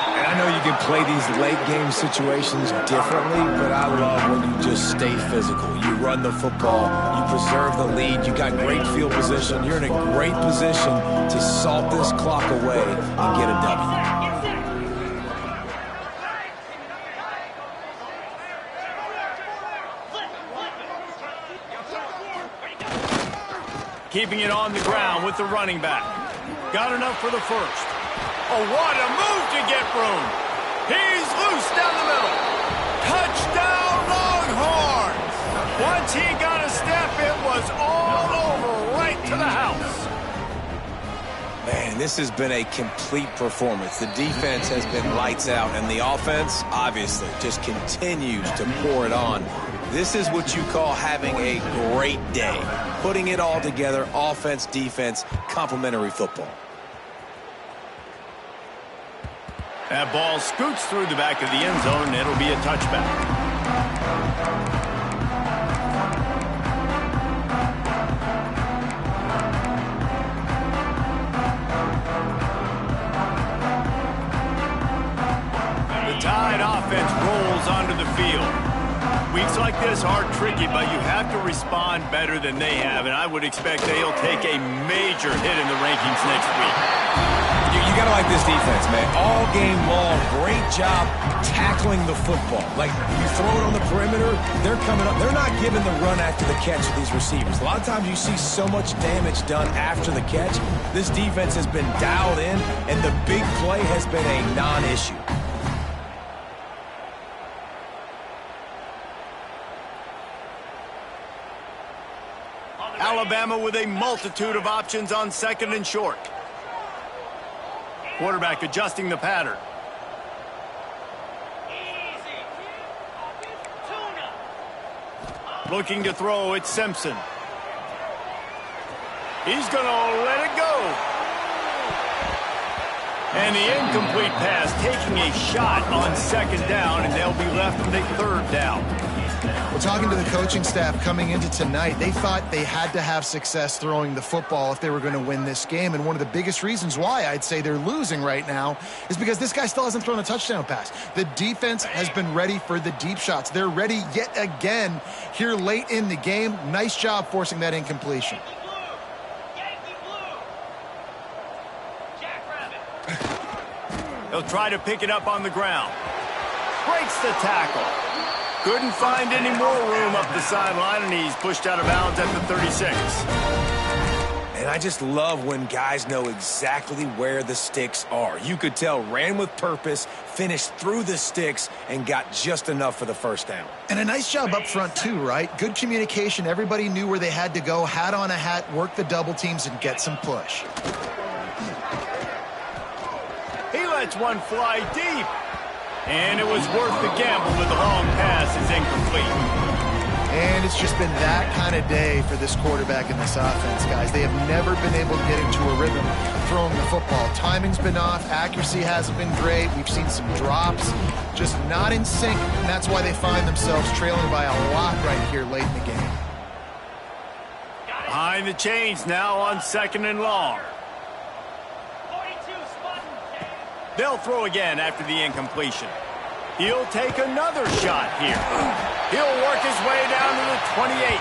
And I know you can play these late-game situations differently, but I love when you just stay physical. You run the football, you preserve the lead, you got great field position. You're in a great position to salt this clock away and get a W. Keeping it on the ground with the running back. Got enough for the first. Oh, what a move to get room. He's loose down the middle. Touchdown, Longhorns. Once he got a step, it was all over right to the house. Man, this has been a complete performance. The defense has been lights out, and the offense, obviously, just continues to pour it on. This is what you call having a great day. Putting it all together, offense, defense, complementary football. That ball scoots through the back of the end zone, and it'll be a touchback. The Tide offense rolls onto the field. Weeks like this are tricky, but you have to respond better than they have, and I would expect they'll take a major hit in the rankings next week. You got to like this defense, man. All game long, great job tackling the football. Like, you throw it on the perimeter, they're coming up. They're not giving the run after the catch to these receivers. A lot of times you see so much damage done after the catch. This defense has been dialed in, and the big play has been a non-issue. Alabama with a multitude of options on second and short. Quarterback adjusting the pattern. Easy. Tuna. Looking to throw, it's Simpson. He's going to let it go. And the incomplete pass, taking a shot on second down, and they'll be left with a third down. Well, talking to the coaching staff coming into tonight, they thought they had to have success throwing the football if they were going to win this game. And one of the biggest reasons why I'd say they're losing right now is because this guy still hasn't thrown a touchdown pass. The defense has been ready for the deep shots. They're ready yet again here late in the game. Nice job forcing that incompletion. Yankee blue. Jackrabbit. They'll try to pick it up on the ground. Breaks the tackle. Couldn't find any more room up the sideline, and he's pushed out of bounds at the 36. And I just love when guys know exactly where the sticks are. You could tell ran with purpose, finished through the sticks, and got just enough for the first down. And a nice job up front too, right? Good communication. Everybody knew where they had to go. Hat on a hat, work the double teams, and get some push. He lets one fly deep. And it was worth the gamble, but the long pass is incomplete. And it's just been that kind of day for this quarterback and this offense, guys. They have never been able to get into a rhythm throwing the football. Timing's been off. Accuracy hasn't been great. We've seen some drops. Just not in sync, and that's why they find themselves trailing by a lot right here late in the game. Behind the chains now on second and long. 42 spot. They'll throw again after the incompletion. He'll take another shot here. He'll work his way down to the 28.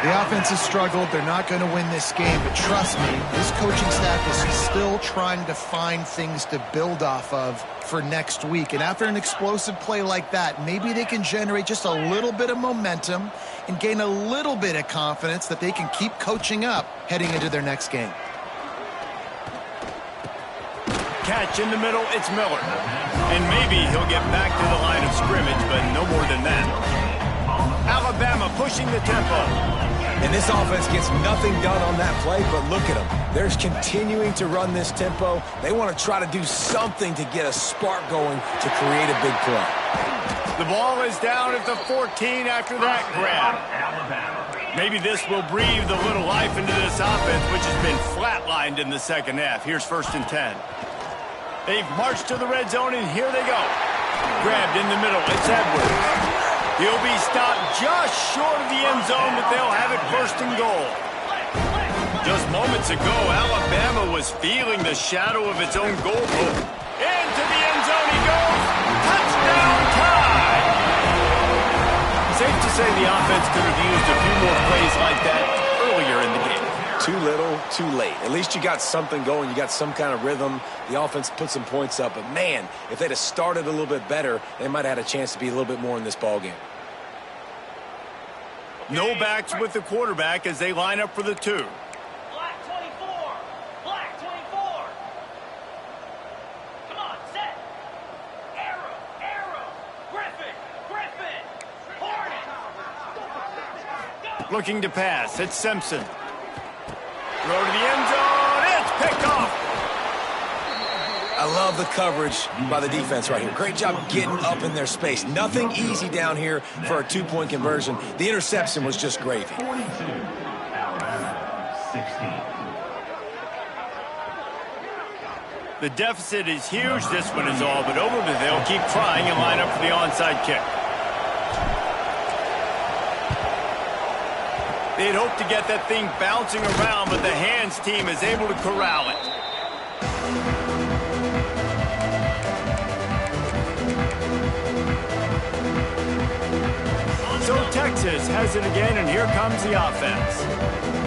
The offense has struggled. They're not going to win this game, but trust me, this coaching staff is still trying to find things to build off of for next week. And after an explosive play like that, maybe they can generate just a little bit of momentum and gain a little bit of confidence that they can keep coaching up heading into their next game. Catch in the middle, it's Miller. And maybe he'll get back to the line of scrimmage, but no more than that. Alabama pushing the tempo. And this offense gets nothing done on that play, but look at them. They're continuing to run this tempo. They want to try to do something to get a spark going to create a big play. The ball is down at the 14 after that grab. Maybe this will breathe a little life into this offense, which has been flatlined in the second half. Here's 1st and 10. They've marched to the red zone, and here they go. Grabbed in the middle. It's Edwards. He'll be stopped just short of the end zone, but they'll have it 1st and goal. Just moments ago, Alabama was feeling the shadow of its own goal post. Into the end zone he goes. Touchdown tie! Safe to say the offense could have used a few more plays like that earlier in the game. Too little, too late. At least you got something going. You got some kind of rhythm. The offense put some points up. But, man, if they'd have started a little bit better, they might have had a chance to be a little bit more in this ballgame. No backs with the quarterback as they line up for the 2. Black 24. Black 24. Come on, set. Arrow. Arrow. Griffin. Griffin. Hornet. Go. Looking to pass. It's Simpson. Throw to the end zone. It's picked off. I love the coverage by the defense right here. Great job getting up in their space. Nothing easy down here for a 2-point conversion. The interception was just gravy. 42, Alabama, 16. The deficit is huge. This one is all but over, but they'll keep trying and line up for the onside kick. They'd hoped to get that thing bouncing around, but the hands team is able to corral it. emphasis has it again, and here comes the offense.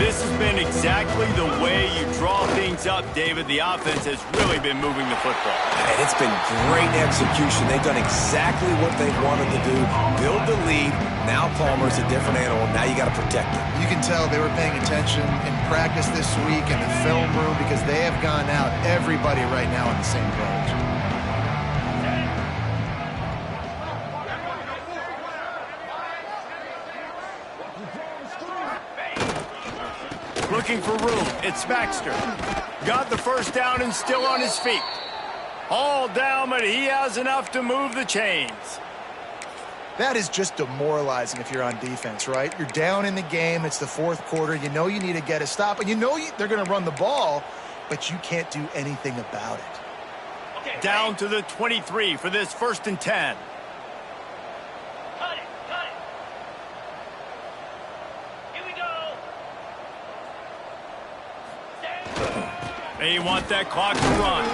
This has been exactly the way you draw things up, David. The offense has really been moving the football. And it's been great execution. They've done exactly what they wanted to do. Build the lead. Now Palmer's a different animal. Now you got to protect him. You can tell they were paying attention in practice this week in the film room because they have gone out, everybody right now on the same page. Looking for room. It's Baxter. Got the first down and still on his feet. All down, but he has enough to move the chains. That is just demoralizing if you're on defense, right? You're down in the game. It's the fourth quarter. You know you need to get a stop, and you know they're going to run the ball, but you can't do anything about it. Okay, Down to the 23 for this 1st and 10. cut it. Here we go. They want that clock to run.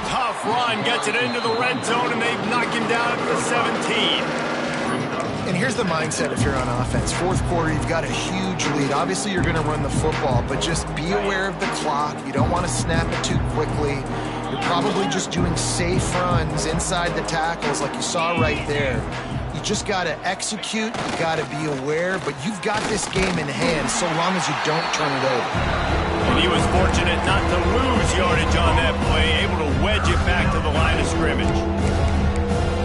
Tough run, gets it into the red zone, and they knock him down at the 17. And here's the mindset if you're on offense. Fourth quarter, you've got a huge lead. Obviously, you're going to run the football, but just be aware of the clock. You don't want to snap it too quickly. You're probably just doing safe runs inside the tackles like you saw right there. You just got to execute. You got to be aware, but you've got this game in hand so long as you don't turn it over. And he was fortunate not to lose yardage on that play, able to wedge it back to the line of scrimmage.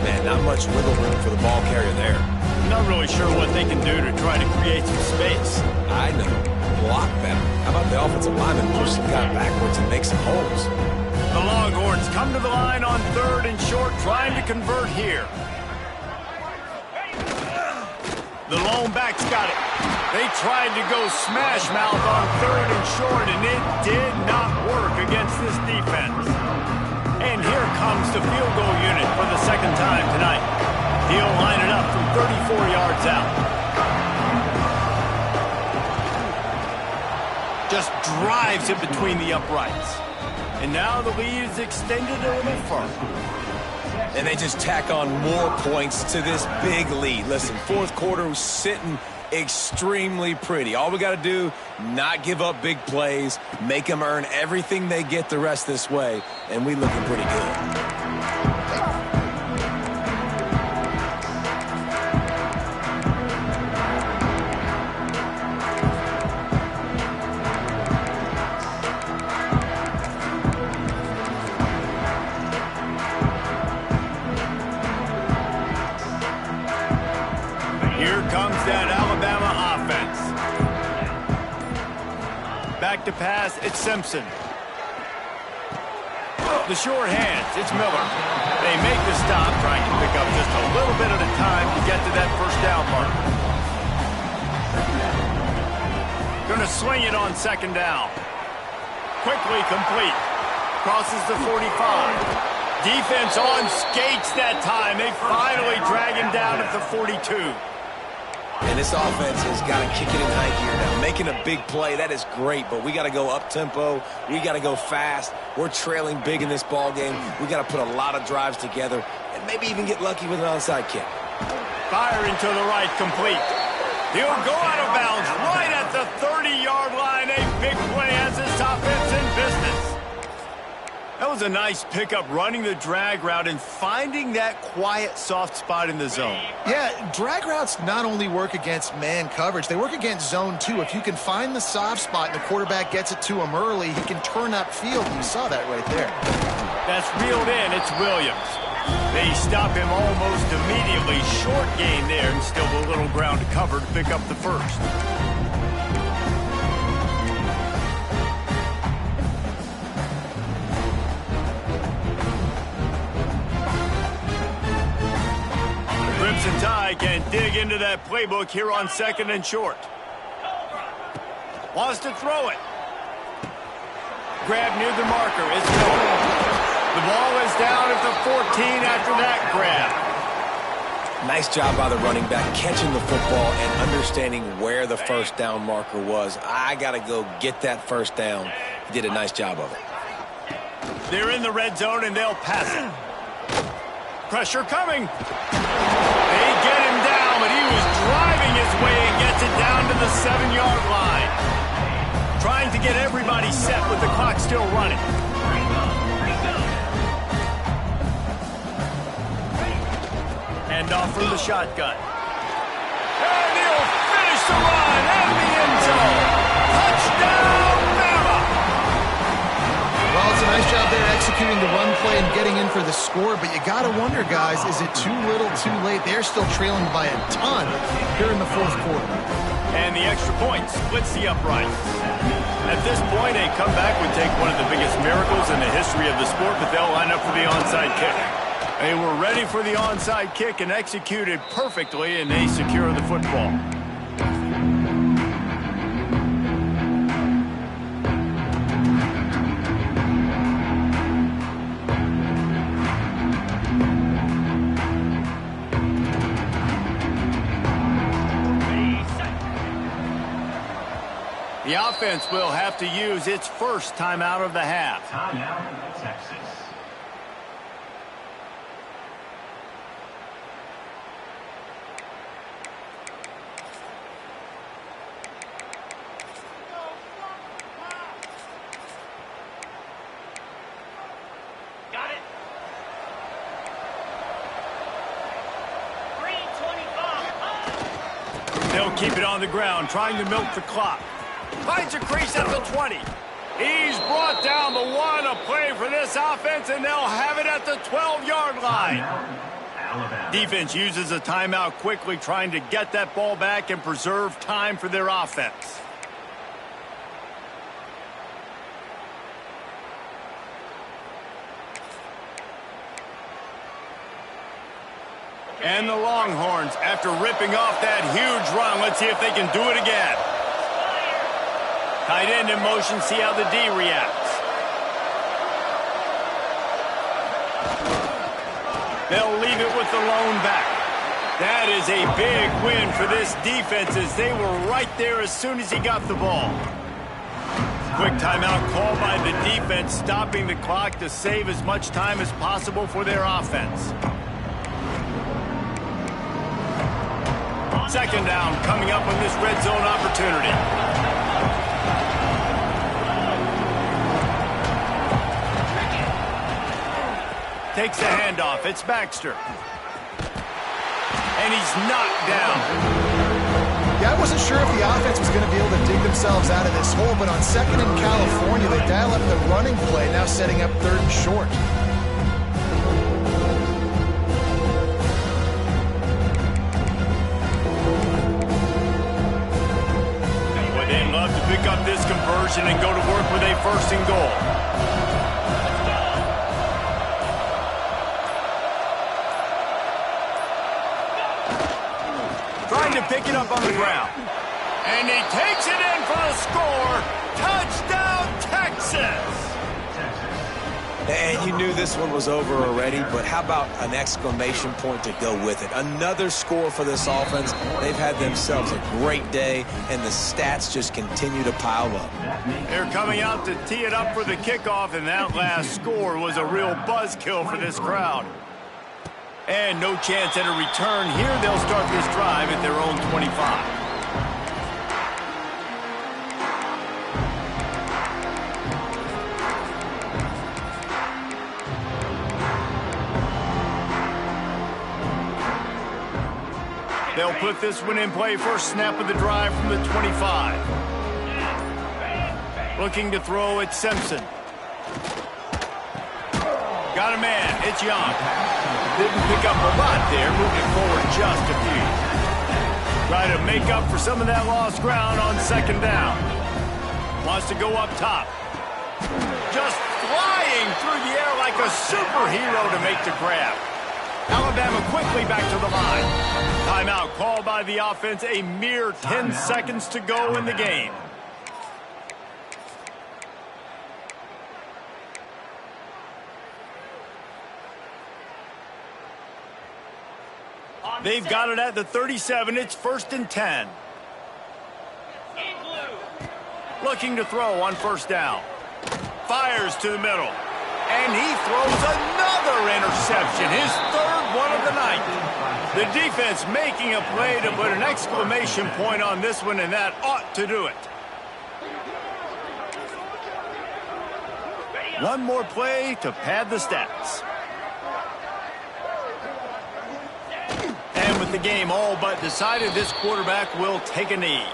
Man, not much wiggle room for the ball carrier there. Not really sure what they can do to try to create some space. I know. Block better. How about the offensive lineman push the guy backwards and make some holes? The Longhorns come to the line on 3rd and short, trying to convert here. The lone back's got it. They tried to go smash mouth on 3rd and short, and it did not work against this defense. And here comes the field goal unit for the 2nd time tonight. He'll line it up from 34 yards out. Just drives it between the uprights. And now the lead is extended a little further. And they just tack on more points to this big lead. Listen, fourth quarter was sitting extremely pretty. All we got to do, not give up big plays, make them earn everything they get the rest this way, and we looking pretty good. Here comes that Alabama offense. Back to pass, it's Simpson. The short hands, it's Miller. They make the stop, trying to pick up just a little bit at a time to get to that 1st down mark. Gonna swing it on 2nd down. Quickly complete. Crosses the 45. Defense on skates that time. They finally drag him down at the 42. And this offense has got to kick it in high gear now. Making a big play, that is great, but we got to go up-tempo. We got to go fast. We're trailing big in this ball game. We got to put a lot of drives together and maybe even get lucky with an onside kick. Firing to the right, complete. He'll go out of bounds right at the 30-yard line. A big play has this offense in business. That was a nice pickup, running the drag route and finding that quiet, soft spot in the zone. Yeah, drag routes not only work against man coverage, they work against zone too. If you can find the soft spot and the quarterback gets it to him early, he can turn upfield. You saw that right there. That's reeled in. It's Williams. They stop him almost immediately. Short gain there and still a little ground to cover to pick up the 1st. Crimson Tide can dig into that playbook here on 2nd and short. Wants to throw it. Grab near the marker. It's Miller. The ball is down at the 14 after that grab. Nice job by the running back catching the football and understanding where the 1st down marker was. I got to go get that 1st down. He did a nice job of it. They're in the red zone and they'll pass it. Pressure coming. They get him down, but he was dropped run to the 7-yard line. Trying to get everybody set with the clock still running. Hand off from the shotgun. And he'll finish the run in the end zone. Touchdown, Bama! Well, it's a nice job there executing the run play and getting in for the score, but you got to wonder, guys, is it too little, too late? They're still trailing by a ton here in the fourth quarter. And the extra point splits the uprights. At this point, a comeback would take one of the biggest miracles in the history of the sport, but they'll line up for the onside kick. They were ready for the onside kick and executed perfectly, and they secure the football. The offense will have to use its first timeout of the half. Timeout, Texas. Got it. Green 25. They'll keep it on the ground, trying to milk the clock. Finds a crease at the 20. He's brought down the one, a play for this offense, and they'll have it at the 12-yard line. Alabama. Defense uses a timeout quickly, trying to get that ball back and preserve time for their offense. And the Longhorns, after ripping off that huge run, let's see if they can do it again. Tight end in motion, see how the D reacts. They'll leave it with the lone back. That is a big win for this defense as they were right there as soon as he got the ball. Quick timeout call by the defense, stopping the clock to save as much time as possible for their offense. Second down coming up on this red zone opportunity. Takes the handoff. It's Baxter. And he's knocked down. Yeah, I wasn't sure if the offense was going to be able to dig themselves out of this hole, but on second in California, they dial up the running play, now setting up third and short. Well, they'd love to pick up this conversion and go to work with a first and goal. To pick it up on the ground. And he takes it in for the score. Touchdown, Texas! And you knew this one was over already, but how about an exclamation point to go with it? Another score for this offense. They've had themselves a great day, and the stats just continue to pile up. They're coming out to tee it up for the kickoff, and that last score was a real buzzkill for this crowd. And no chance at a return here. They'll start this drive at their own 25. They'll put this one in play. First snap of the drive from the 25. Looking to throw it, Simpson. Got a man. It's Young. Didn't pick up a lot there, moving forward just a few. Try to make up for some of that lost ground on second down. Wants to go up top. Just flying through the air like a superhero to make the grab. Alabama quickly back to the line. Timeout called by the offense, a mere 10 seconds to go in the game. They've got it at the 37. It's first and 10. Looking to throw on first down. Fires to the middle. And he throws another interception. His third one of the night. The defense making a play to put an exclamation point on this one, and that ought to do it. One more play to pad the stats. And with the game all but decided, this quarterback will take a knee.